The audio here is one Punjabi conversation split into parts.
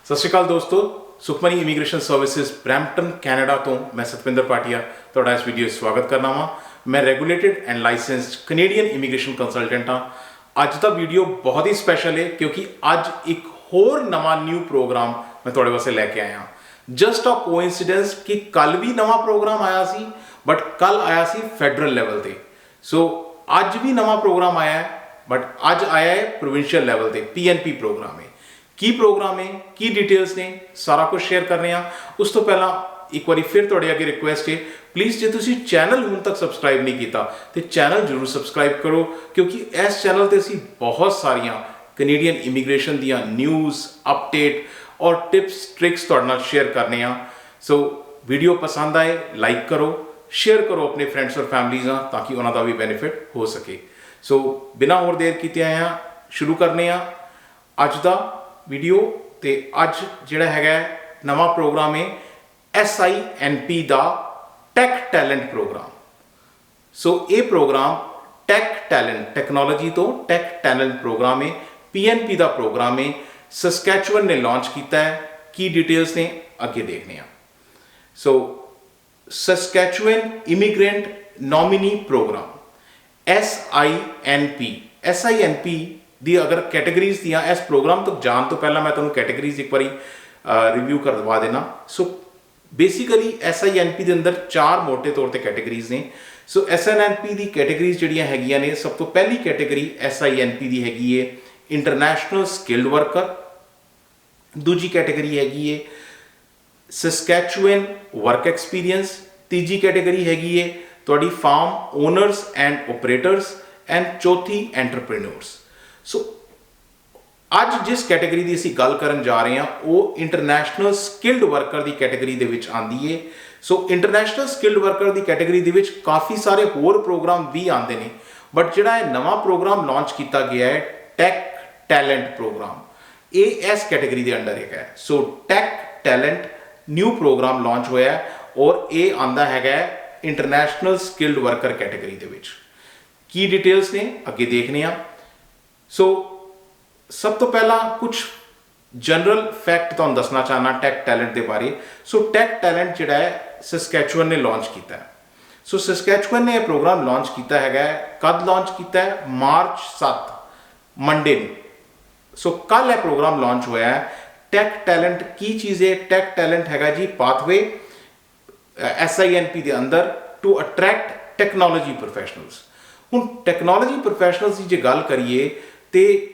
ਸਤਿ ਸ਼੍ਰੀ ਅਕਾਲ ਦੋਸਤੋ, Sukhmani immigration services Brampton Canada ਤੋਂ ਮੈਂ ਸਤਵਿੰਦਰ ਪਾਟਿਆ ਤੁਹਾਡਾ ਇਸ ਵੀਡੀਓ 'ਚ ਸਵਾਗਤ ਕਰਨਾ ਵਾਂ। ਮੈਂ regulated and licensed Canadian immigration consultant ਹਾਂ। ਅੱਜ ਦਾ ਵੀਡੀਓ ਬਹੁਤ ਹੀ ਸਪੈਸ਼ਲ ਹੈ ਕਿਉਂਕਿ ਅੱਜ ਇੱਕ ਹੋਰ ਨਵਾਂ ਨਿਊ ਪ੍ਰੋਗਰਾਮ ਮੈਂ ਤੁਹਾਡੇ ਵਾਸਤੇ ਲੈ ਕੇ ਆਇਆ। ਜਸਟ ਅ ਕੋਇਨਸੀਡੈਂਸ ਕਿ ਕੱਲ ਵੀ ਨਵਾਂ ਪ੍ਰੋਗਰਾਮ ਆਇਆ ਸੀ, ਬਟ ਕੱਲ ਆਇਆ ਸੀ ਫੈਡਰਲ ਲੈਵਲ ਤੇ। ਸੋ ਅੱਜ ਵੀ ਨਵਾਂ ਪ੍ਰੋਗਰਾਮ ਆਇਆ ਹੈ, ਬਟ ਅੱਜ ਆਇਆ ਹੈ ਪ੍ਰੋਵਿੰਸ਼ੀਅਲ ਲੈਵਲ ਤੇ। PNP ਪ੍ਰੋਗਰਾਮ ਹੈ। ਕੀ ਪ੍ਰੋਗਰਾਮ ਹੈ, ਕੀ ਡਿਟੇਲਸ ਨੇ, ਸਾਰਾ ਕੁਝ ਸ਼ੇਅਰ ਕਰ ਰਹੇ ਹਾਂ। ਉਸ ਤੋਂ ਪਹਿਲਾਂ ਇੱਕ ਵਾਰੀ ਫਿਰ ਤੁਹਾਡੇ ਅੱਗੇ ਰਿਕੁਐਸਟ ਹੈ, ਪਲੀਜ਼ ਜੇ ਤੁਸੀਂ ਚੈਨਲ ਹੁਣ ਤੱਕ ਸਬਸਕ੍ਰਾਈਬ ਨਹੀਂ ਕੀਤਾ ਤੇ ਚੈਨਲ ਜ਼ਰੂਰ ਸਬਸਕ੍ਰਾਈਬ ਕਰੋ, ਕਿਉਂਕਿ ਇਸ ਚੈਨਲ ਤੇ ਅਸੀਂ ਬਹੁਤ ਸਾਰੀਆਂ ਕੈਨੇਡੀਅਨ ਇਮੀਗ੍ਰੇਸ਼ਨ ਦੀਆਂ ਨਿਊਜ਼, ਅਪਡੇਟ ਔਰ ਟਿਪਸ ਟ੍ਰਿਕਸ ਤੁਹਾਡੇ ਨਾਲ ਸ਼ੇਅਰ ਕਰਨੇ ਆ। ਸੋ ਵੀਡੀਓ ਪਸੰਦ ਆਏ ਲਾਈਕ ਕਰੋ, ਸ਼ੇਅਰ ਕਰੋ ਆਪਣੇ ਫਰੈਂਡਸ ਔਰ ਫੈਮਲੀਜ਼ ਨਾਲ, ਤਾਂ ਕਿ ਉਹਨਾਂ ਦਾ ਵੀ ਬੈਨੀਫਿਟ ਹੋ ਸਕੇ। ਸੋ ਬਿਨਾਂ ਹੋਰ ਦੇਰ ਕੀਤੇ ਆਇਆ ਸ਼ੁਰੂ ਕਰਨੇ ਆ ਅੱਜ ਦਾ ਵੀਡੀਓ। ਤੇ ਅੱਜ ਜਿਹੜਾ ਹੈਗਾ ਨਵਾਂ ਪ੍ਰੋਗਰਾਮ ਹੈ SINP ਦਾ ਟੈਕ ਟੈਲੈਂਟ ਪ੍ਰੋਗਰਾਮ। ਸੋ ਇਹ ਪ੍ਰੋਗਰਾਮ ਟੈਕ ਟੈਲੈਂਟ ਟੈਕਨੋਲੋਜੀ ਤੋਂ ਟੈਕ ਟੈਲੈਂਟ ਪ੍ਰੋਗਰਾਮ ਹੈ, PNP ਦਾ ਪ੍ਰੋਗਰਾਮ ਹੈ। ਸਸਕੈਚੁਅਨ ਨੇ ਲਾਂਚ ਕੀਤਾ ਹੈ। ਕੀ ਡਿਟੇਲਸ ਨੇ ਅੱਗੇ ਦੇਖਦੇ ਹਾਂ। So Saskatchewan immigrant nominee program SINP ਦੀ ਅਗਰ ਕੈਟੇਗਰੀਜ਼ ਦੀਆਂ, ਇਸ ਪ੍ਰੋਗਰਾਮ ਤੋਂ ਜਾਣ ਤੋਂ ਪਹਿਲਾਂ ਮੈਂ ਤੁਹਾਨੂੰ ਕੈਟੇਗਰੀਜ਼ ਇੱਕ ਵਾਰੀ ਰਿਵਿਊ ਕਰਵਾ ਦੇਣਾ। ਸੋ ਬੇਸਿਕਲੀ SINP ਦੇ ਅੰਦਰ 4 ਮੋਟੇ ਤੌਰ ਤੇ ਕੈਟੇਗਰੀਜ਼ ਨੇ। ਸੋ SINP ਦੀ ਕੈਟੇਗਰੀਜ਼ ਜਿਹੜੀਆਂ ਹੈਗੀਆਂ ਨੇ, ਸਭ ਤੋਂ ਪਹਿਲੀ ਕੈਟੇਗਰੀ SINP ਦੀ ਹੈਗੀ ਹੈ ਇੰਟਰਨੈਸ਼ਨਲ ਸਕਿਲਡ ਵਰਕਰ। ਦੂਜੀ ਕੈਟੇਗਰੀ ਹੈਗੀ ਹੈ ਸਸਕੈਚੁਅਨ ਵਰਕ ਐਕਸਪੀਰੀਅੰਸ। ਤੀਜੀ ਕੈਟੇਗਰੀ ਹੈਗੀ ਹੈ ਤੁਹਾਡੀ farm owners and operators, and ਚੌਥੀ ਐਂਟਰਪ੍ਰੀਨਿਓਰਸ। ਸੋ ਅੱਜ ਜਿਸ ਕੈਟੇਗਰੀ ਦੀ ਅਸੀਂ ਗੱਲ ਕਰਨ ਜਾ ਰਹੇ ਹਾਂ ਉਹ ਇੰਟਰਨੈਸ਼ਨਲ ਸਕਿਲਡ ਵਰਕਰ ਦੀ ਕੈਟੇਗਰੀ ਦੇ ਵਿੱਚ ਆਉਂਦੀ ਹੈ। ਸੋ ਇੰਟਰਨੈਸ਼ਨਲ ਸਕਿਲਡ ਵਰਕਰ ਦੀ ਕੈਟੇਗਰੀ ਦੇ ਵਿੱਚ ਕਾਫੀ ਸਾਰੇ ਹੋਰ ਪ੍ਰੋਗਰਾਮ ਵੀ ਆਉਂਦੇ ਨੇ, ਬਟ ਜਿਹੜਾ ਇਹ ਨਵਾਂ ਪ੍ਰੋਗਰਾਮ ਲਾਂਚ ਕੀਤਾ ਗਿਆ ਹੈ ਟੈਕ ਟੈਲੈਂਟ ਪ੍ਰੋਗਰਾਮ, ਇਹ ਇਸ ਕੈਟੇਗਰੀ ਦੇ ਅੰਡਰ ਹੈਗਾ। So tech talent new program launch ਹੋਇਆ ਔਰ ਇਹ ਆਂਦਾ ਹੈਗਾ ਇੰਟਰਨੈਸ਼ਨਲ ਸਕਿਲਡ ਵਰਕਰ ਕੈਟੇਗਰੀ ਦੇ ਵਿੱਚ। ਕੀ ਡਿਟੇਲਸ ਨੇ ਅੱਗੇ ਦੇਖਦੇ ਹਾਂ। ਸੋ ਸਭ ਤੋਂ ਪਹਿਲਾਂ ਕੁਝ ਜਨਰਲ ਫੈਕਟ ਤੁਹਾਨੂੰ ਦੱਸਣਾ ਚਾਹਨਾ ਟੈਕ ਟੈਲੈਂਟ ਦੇ ਬਾਰੇ। ਸੋ ਟੈਕ ਟੈਲੈਂਟ ਜਿਹੜਾ ਹੈ ਸਸਕੈਚੁਅਨ ਨੇ ਲਾਂਚ ਕੀਤਾ ਹੈ। ਸੋ ਸਸਕੈਚੁਅਨ ਨੇ ਇਹ ਪ੍ਰੋਗਰਾਮ ਲਾਂਚ ਕੀਤਾ ਹੈਗਾ। ਕਦ ਲਾਂਚ ਕੀਤਾ ਹੈ? ਮਾਰਚ 7 ਮੰਡੇ ਨੂੰ। ਸੋ ਕੱਲ ਇਹ ਪ੍ਰੋਗਰਾਮ ਲਾਂਚ ਹੋਇਆ ਹੈ। ਟੈਕ ਟੈਲੈਂਟ ਕੀ ਚੀਜ਼ ਹੈ? ਟੈਕ ਟੈਲੈਂਟ ਹੈਗਾ ਜੀ ਪਾਥਵੇ SINP ਦੇ ਅੰਦਰ ਟੂ ਅਟਰੈਕਟ ਟੈਕਨੋਲੋਜੀ ਪ੍ਰੋਫੈਸ਼ਨਲਸ। ਹੁਣ ਟੈਕਨੋਲੋਜੀ ਪ੍ਰੋਫੈਸ਼ਨਲਸ ਦੀ ਜੇ ਗੱਲ ਕਰੀਏ ਤੇ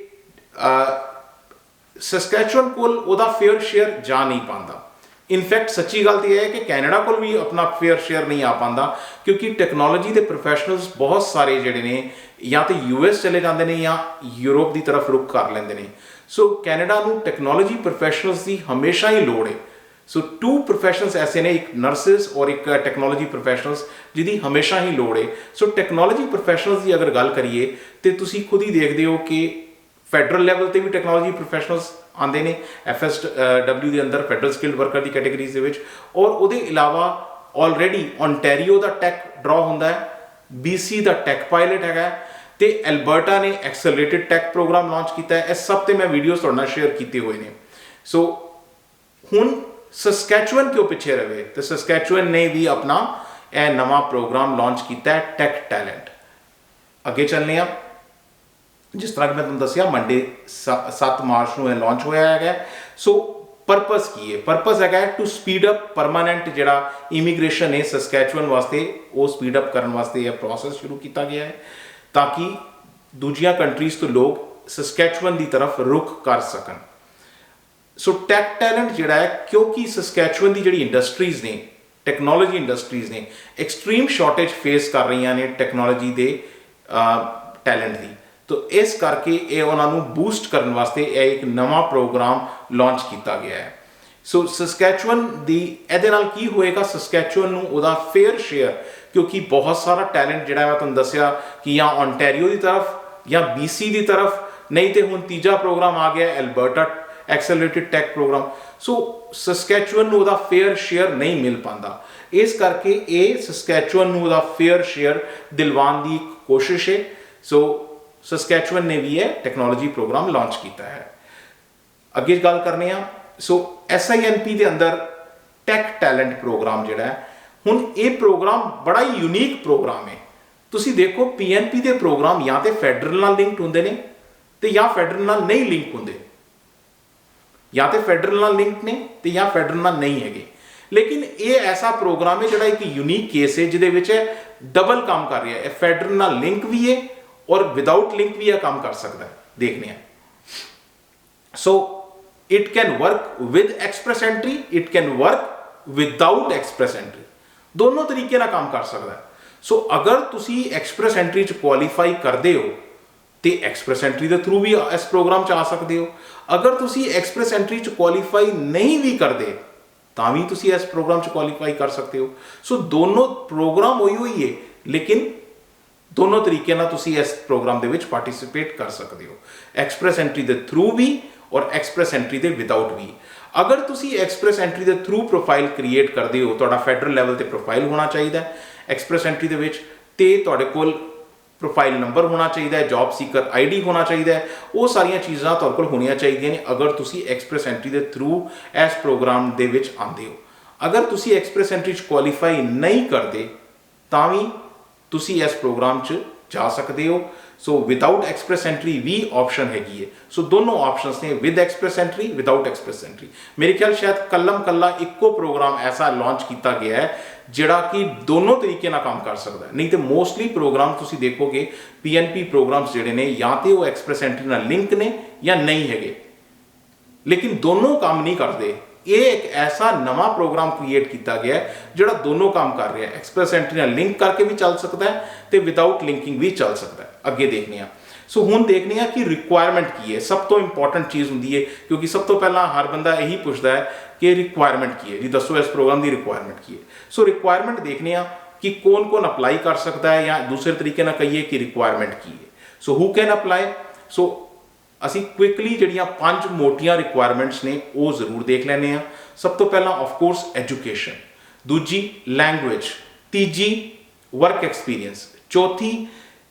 ਸਸਕੈਚੁਅਨ ਕੋਲ ਉਹਦਾ ਫੇਅਰ ਸ਼ੇਅਰ ਜਾ ਨਹੀਂ ਪਾਉਂਦਾ। ਇਨਫੈਕਟ ਸੱਚੀ ਗੱਲ ਤਾਂ ਇਹ ਹੈ ਕਿ ਕੈਨੇਡਾ ਕੋਲ ਵੀ ਆਪਣਾ ਫੇਅਰ ਸ਼ੇਅਰ ਨਹੀਂ ਆ ਪਾਉਂਦਾ, ਕਿਉਂਕਿ ਟੈਕਨੋਲੋਜੀ ਦੇ ਪ੍ਰੋਫੈਸ਼ਨਲਸ ਬਹੁਤ ਸਾਰੇ ਜਿਹੜੇ ਨੇ ਜਾਂ ਤਾਂ US ਚਲੇ ਜਾਂਦੇ ਨੇ ਜਾਂ ਯੂਰਪ ਦੀ ਤਰਫ ਰੁਖ ਕਰ ਲੈਂਦੇ ਨੇ। ਸੋ ਕੈਨੇਡਾ ਨੂੰ ਟੈਕਨੋਲੋਜੀ ਪ੍ਰੋਫੈਸ਼ਨਲਸ ਦੀ ਹਮੇਸ਼ਾ ਹੀ ਲੋੜ ਹੈ। ਸੋ 2 ਪ੍ਰੋਫੈਸ਼ਨਲਸ ਐਸੇ ਨੇ, ਇੱਕ ਨਰਸਿਸ ਔਰ ਇੱਕ ਟੈਕਨੋਲੋਜੀ ਪ੍ਰੋਫੈਸ਼ਨਲਸ, ਜਿਹਦੀ ਹਮੇਸ਼ਾ ਹੀ ਲੋੜ ਹੈ। ਸੋ ਟੈਕਨੋਲੋਜੀ ਪ੍ਰੋਫੈਸ਼ਨਲਸ ਦੀ ਅਗਰ ਗੱਲ ਕਰੀਏ ਤੇ ਤੁਸੀਂ ਖੁਦ ਹੀ ਦੇਖਦੇ ਹੋ ਕਿ ਫੈਡਰਲ ਲੈਵਲ ਤੇ ਵੀ ਟੈਕਨੋਲੋਜੀ ਪ੍ਰੋਫੈਸ਼ਨਲਸ ਆਉਂਦੇ ਨੇ FSW ਦੇ ਅੰਦਰ, ਫੈਡਰਲ ਸਕਿਲਡ ਵਰਕਰ ਦੀ ਕੈਟੇਗਰੀਜ਼ ਦੇ ਵਿੱਚ। ਔਰ ਉਹਦੇ ਇਲਾਵਾ ਆਲਰੇਡੀ ਓਨਟਾਰੀਓ ਦਾ ਟੈਕ ਡਰਾ ਹੁੰਦਾ ਹੈ, BC ਦਾ ਟੈਕ ਪਾਇਲਟ ਹੈਗਾ, ਤੇ ਐਲਬਰਟਾ ਨੇ ਐਕਸਲਰੇਟਿਡ ਟੈਕ ਪ੍ਰੋਗਰਾਮ ਲਾਂਚ ਕੀਤਾ ਹੈ। ਇਹ ਸਭ ਤੇ ਮੈਂ ਵੀਡੀਓਜ਼ ਤੁਹਾਡੇ ਨਾਲ ਸ਼ੇਅਰ ਕੀਤੇ ਹੋਏ ਨੇ। ਸੋ ਹੁਣ ਸਸਕੈਚੁਅਨ ਕਿਉਂ ਪਿੱਛੇ ਰਹੇ? ਤੇ ਸਸਕੈਚੁਅਨ ਨੇ ਵੀ ਆਪਣਾ ਇਹ ਨਵਾਂ ਪ੍ਰੋਗਰਾਮ ਲਾਂਚ ਕੀਤਾ ਹੈ ਟੈਕ ਟੈਲੈਂਟ। ਅੱਗੇ ਚੱਲਦੇ ਹਾਂ। ਜਿਸ ਤਰ੍ਹਾਂ ਕਿ ਮੈਂ ਤੁਹਾਨੂੰ ਦੱਸਿਆ ਮੰਡੇ 7 ਮਾਰਚ ਨੂੰ ਇਹ ਲਾਂਚ ਹੋਇਆ ਹੈਗਾ। ਸੋ ਪਰਪਸ ਕੀ ਹੈ? ਪਰਪਸ ਹੈਗਾ ਟੂ ਸਪੀਡ ਅਪ ਪਰਮਾਨੈਂਟ ਜਿਹੜਾ ਇਮੀਗ੍ਰੇਸ਼ਨ ਹੈ ਸਸਕੈਚੁਅਨ ਵਾਸਤੇ, ਉਹ ਸਪੀਡ ਅਪ ਕਰਨ ਵਾਸਤੇ ਇਹ ਪ੍ਰੋਸੈਸ ਸ਼ੁਰੂ ਕੀਤਾ ਗਿਆ ਹੈ, ਤਾਂ ਕਿ ਦੂਜੀਆਂ ਕੰਟਰੀਜ਼ ਤੋਂ ਲੋਕ ਸਸਕੈਚੁਅਨ ਦੀ ਤਰਫ ਰੁਖ ਕਰ ਸਕਣ। ਸੋ ਟੈਕ ਟੈਲੈਂਟ ਜਿਹੜਾ ਹੈ, ਕਿਉਂਕਿ ਸਸਕੈਚੁਅਨ ਦੀ ਜਿਹੜੀ ਇੰਡਸਟਰੀਜ਼ ਨੇ, ਟੈਕਨੋਲੋਜੀ ਇੰਡਸਟਰੀਜ਼ ਨੇ, ਐਕਸਟ੍ਰੀਮ ਸ਼ਾਰਟੇਜ ਫੇਸ ਕਰ ਰਹੀਆਂ ਨੇ ਟੈਕਨੋਲੋਜੀ ਦੇ ਟੈਲੈਂਟ ਦੀ। ਤੋ ਇਸ ਕਰਕੇ ਇਹ ਉਹਨਾਂ ਨੂੰ ਬੂਸਟ ਕਰਨ ਵਾਸਤੇ ਇਹ ਇੱਕ ਨਵਾਂ ਪ੍ਰੋਗਰਾਮ ਲਾਂਚ ਕੀਤਾ ਗਿਆ ਹੈ। ਸੋ ਸਸਕੈਚੁਅਨ ਦੀ ਇਹਦੇ ਨਾਲ ਕੀ ਹੋਏਗਾ? ਸਸਕੈਚੁਅਨ ਨੂੰ ਉਹਦਾ ਫੇਅਰ ਸ਼ੇਅਰ, ਕਿਉਂਕਿ ਬਹੁਤ ਸਾਰਾ ਟੈਲੈਂਟ ਜਿਹੜਾ ਮੈਂ ਤੁਹਾਨੂੰ ਦੱਸਿਆ ਕਿ ਜਾਂ ਓਨਟਾਰੀਓ ਦੀ ਤਰਫ ਜਾਂ BC ਦੀ ਤਰਫ, ਨਹੀਂ ਤੇ ਹੁਣ ਤੀਜਾ ਪ੍ਰੋਗਰਾਮ ਆ ਗਿਆ ਐਲਬਰਟਾ ਐਕਸਲਰੇਟਿਡ ਟੈਕ ਪ੍ਰੋਗਰਾਮ। ਸੋ ਸਸਕੈਚੁਅਨ ਨੂੰ ਉਹਦਾ ਫੇਅਰ ਸ਼ੇਅਰ ਨਹੀਂ ਮਿਲ ਪਾਉਂਦਾ। ਇਸ ਕਰਕੇ ਇਹ ਸਸਕੈਚੁਅਨ ਨੂੰ ਉਹਦਾ ਫੇਅਰ ਸ਼ੇਅਰ ਦਿਲਵਾਉਣ ਦੀ ਕੋਸ਼ਿਸ਼ ਹੈ। ਸੋ ਸਸਕੈਚੁਅਨ ਨੇ ਵੀ ਇਹ ਟੈਕਨੋਲੋਜੀ ਪ੍ਰੋਗਰਾਮ ਲਾਂਚ ਕੀਤਾ ਹੈ। ਅੱਗੇ ਗੱਲ ਕਰਨੇ ਆ सो SINP ਦੇ ਅੰਦਰ ਟੈਕ ਟੈਲੈਂਟ ਪ੍ਰੋਗਰਾਮ ਜਿਹੜਾ ਹੈ, ਹੁਣ ਇਹ ਪ੍ਰੋਗਰਾਮ ਬੜਾ ਹੀ ਯੂਨੀਕ ਪ੍ਰੋਗਰਾਮ ਹੈ। ਤੁਸੀਂ ਦੇਖੋ PNP ਦੇ ਪ੍ਰੋਗਰਾਮ ਜਾਂ ਤੇ ਫੈਡਰਲ ਨਾਲ ਲਿੰਕਡ ਹੁੰਦੇ ਨੇ ਤੇ ਜਾਂ ਫੈਡਰਲ ਨਾਲ ਨਹੀਂ ਲਿੰਕ ਹੁੰਦੇ, ਜਾਂ ਤੇ ਫੈਡਰਲ ਨਾਲ ਲਿੰਕ ਨੇ ਤੇ ਜਾਂ ਫੈਡਰਲ ਨਾਲ ਨਹੀਂ ਹੈਗੇ। ਲੇਕਿਨ ਇਹ ਐਸਾ ਪ੍ਰੋਗਰਾਮ ਹੈ ਜਿਹੜਾ ਇੱਕ ਯੂਨੀਕ ਕੇਸ ਹੈ ਜਿਹਦੇ ਵਿੱਚ ਡਬਲ ਕੰਮ ਕਰ ਰਿਹਾ ਹੈ, ਫੈਡਰਲ ਨਾਲ ਲਿੰਕ ਵੀ ਹੈ ਔਰ ਵਿਦਾਊਟ ਲਿੰਕ ਵੀ ਇਹ ਕੰਮ ਕਰ ਸਕਦਾ ਹੈ। ਦੇਖਦੇ ਹਾਂ। So it can work with express entry, it can work without express entry, ਦੋਨੋਂ ਤਰੀਕੇ ਨਾਲ ਕੰਮ ਕਰ ਸਕਦਾ ਹੈ। ਸੋ ਅਗਰ ਤੁਸੀਂ ਐਕਸਪ੍ਰੈਸ ਐਂਟਰੀ 'ਚ ਕੁਆਲੀਫਾਈ ਕਰਦੇ ਹੋ ਤੇ ਐਕਸਪ੍ਰੈਸ ਐਂਟਰੀ ਦੇ ਥਰੂ ਵੀ ਇਸ ਪ੍ਰੋਗਰਾਮ 'ਚ ਆ ਸਕਦੇ ਹੋ। ਅਗਰ ਤੁਸੀਂ ਐਕਸਪ੍ਰੈਸ ਐਂਟਰੀ 'ਚ ਕੁਆਲੀਫਾਈ ਨਹੀਂ ਵੀ ਕਰਦੇ ਤਾਂ ਵੀ ਤੁਸੀਂ ਇਸ ਪ੍ਰੋਗਰਾਮ 'ਚ ਕੁਆਲੀਫਾਈ ਕਰ ਸਕਦੇ ਹੋ। ਸੋ ਦੋਨੋਂ ਪ੍ਰੋਗਰਾਮ ਹੋਈ ਹੈ, ਲੇਕਿਨ ਦੋਨੋਂ ਤਰੀਕੇ ਨਾਲ ਤੁਸੀਂ ਇਸ ਪ੍ਰੋਗਰਾਮ ਦੇ ਵਿੱਚ ਪਾਰਟਿਸਿਪੇਟ ਕਰ ਸਕਦੇ ਹੋ, ਐਕਸਪ੍ਰੈਸ ਐਂਟਰੀ ਦੇ ਥਰੂ ਵੀ ਔਰ ਐਕਸਪ੍ਰੈਸ ਐਂਟਰੀ ਦੇ ਵਿਦਾਊਟ ਵੀ। ਅਗਰ ਤੁਸੀਂ ਐਕਸਪ੍ਰੈਸ ਐਂਟਰੀ ਦੇ ਥਰੂ ਪ੍ਰੋਫਾਈਲ ਕ੍ਰੀਏਟ ਕਰਦੇ ਹੋ, ਤੁਹਾਡਾ ਫੈਡਰਲ ਲੈਵਲ ਤੇ ਪ੍ਰੋਫਾਈਲ ਹੋਣਾ ਚਾਹੀਦਾ ਹੈ ਐਕਸਪ੍ਰੈਸ ਐਂਟਰੀ ਦੇ ਵਿੱਚ, ਤੇ ਤੁਹਾਡੇ ਕੋਲ ਪ੍ਰੋਫਾਈਲ ਨੰਬਰ ਹੋਣਾ ਚਾਹੀਦਾ ਹੈ, ਜੌਬ ਸੀਕਰ ID ਹੋਣਾ ਚਾਹੀਦਾ ਹੈ, ਉਹ ਸਾਰੀਆਂ ਚੀਜ਼ਾਂ ਤੁਹਾਡੇ ਕੋਲ ਹੋਣੀਆਂ ਚਾਹੀਦੀਆਂ ਨੇ ਅਗਰ ਤੁਸੀਂ ਐਕਸਪ੍ਰੈਸ ਐਂਟਰੀ ਦੇ ਥਰੂ ਇਸ ਪ੍ਰੋਗਰਾਮ ਦੇ ਵਿੱਚ ਆਉਂਦੇ ਹੋ। ਅਗਰ ਤੁਸੀਂ ਐਕਸਪ੍ਰੈਸ ਐਂਟਰੀ 'ਚ ਕੁਆਲੀਫਾਈ ਨਹੀਂ ਕਰਦੇ ਤਾਂ ਵੀ ਤੁਸੀਂ ਇਸ ਪ੍ਰੋਗਰਾਮ 'ਚ ਜਾ ਸਕਦੇ ਹੋ। ਸੋ ਵਿਦਾਊਟ ਐਕਸਪ੍ਰੈਸ ਐਂਟਰੀ ਵੀ ਆਪਸ਼ਨ ਹੈਗੀ ਹੈ। ਸੋ ਦੋਨੋਂ ਆਪਸ਼ਨਸ ਨੇ, with express entry, without express entry. ਮੇਰੇ ਖਿਆਲ ਸ਼ਾਇਦ ਕੱਲਾ ਇੱਕੋ ਪ੍ਰੋਗਰਾਮ ਐਸਾ ਲਾਂਚ ਕੀਤਾ ਗਿਆ ਹੈ ਜਿਹੜਾ ਕਿ ਦੋਨੋਂ ਤਰੀਕੇ ਨਾਲ ਕੰਮ ਕਰ ਸਕਦਾ ਹੈ। ਨਹੀਂ ਤੇ ਮੋਸਟਲੀ ਪ੍ਰੋਗਰਾਮ ਤੁਸੀਂ ਦੇਖੋਗੇ PNP ਪ੍ਰੋਗਰਾਮਸ ਜਿਹੜੇ ਨੇ ਜਾਂ ਤੇ ਉਹ ਐਕਸਪ੍ਰੈਸ ਐਂਟਰੀ ਨਾਲ ਲਿੰਕ ਨੇ ਜਾਂ ਨਹੀਂ ਹੈਗੇ, ਲੇਕਿਨ ਦੋਨੋਂ ਕੰਮ ਨਹੀਂ ਕਰਦੇ। ਇਹ ਇੱਕ ਐਸਾ ਨਵਾਂ ਪ੍ਰੋਗਰਾਮ ਕ੍ਰੀਏਟ ਕੀਤਾ ਗਿਆ ਜਿਹੜਾ ਦੋਨੋਂ ਕੰਮ ਕਰ ਰਿਹਾ ਹੈ, ਐਕਸਪ੍ਰੈਸ ਐਂਟਰੀ ਨਾਲ ਲਿੰਕ ਕਰਕੇ ਵੀ ਚੱਲ ਸਕਦਾ ਹੈ ਤੇ ਵਿਦਾਊਟ ਲਿੰਕਿੰਗ ਵੀ ਚੱਲ ਸਕਦਾ ਹੈ। ਅੱਗੇ ਦੇਖਦੇ ਹਾਂ। ਸੋ ਹੁਣ ਦੇਖਦੇ ਹਾਂ ਕਿ ਰਿਕੁਆਇਰਮੈਂਟ ਕੀ ਹੈ। ਸਭ ਤੋਂ ਇੰਪੋਰਟੈਂਟ ਚੀਜ਼ ਹੁੰਦੀ ਹੈ, ਕਿਉਂਕਿ ਸਭ ਤੋਂ ਪਹਿਲਾਂ ਹਰ ਬੰਦਾ ਇਹੀ ਪੁੱਛਦਾ ਹੈ ਕਿ ਰਿਕੁਆਇਰਮੈਂਟ ਕੀ ਹੈ ਜੀ, ਦੱਸੋ ਇਸ ਪ੍ਰੋਗਰਾਮ ਦੀ ਰਿਕੁਆਇਰਮੈਂਟ ਕੀ ਹੈ। ਸੋ ਰਿਕੁਆਇਰਮੈਂਟ ਦੇਖਦੇ ਹਾਂ ਕਿ ਕੌਣ ਅਪਲਾਈ ਕਰ ਸਕਦਾ ਹੈ, ਜਾਂ ਦੂਸਰੇ ਤਰੀਕੇ ਨਾਲ ਕਹੀਏ ਕਿ ਰਿਕੁਆਇਰਮੈਂਟ ਕੀ ਹੈ। ਸੋ ਹੂ ਕੈਨ ਅਪਲਾਈ। ਸੋ ਅਸੀਂ ਕੁਇਕਲੀ ਜਿਹੜੀਆਂ 5 ਮੋਟੀਆਂ ਰਿਕੁਆਇਰਮੈਂਟਸ ਨੇ ਉਹ ਜ਼ਰੂਰ ਦੇਖ ਲੈਂਦੇ ਹਾਂ। ਸਭ ਤੋਂ ਪਹਿਲਾਂ ਆਫਕੋਰਸ ਐਜੂਕੇਸ਼ਨ, ਦੂਜੀ ਲੈਂਗੁਏਜ, ਤੀਜੀ ਵਰਕ ਐਕਸਪੀਰੀਅੰਸ, ਚੌਥੀ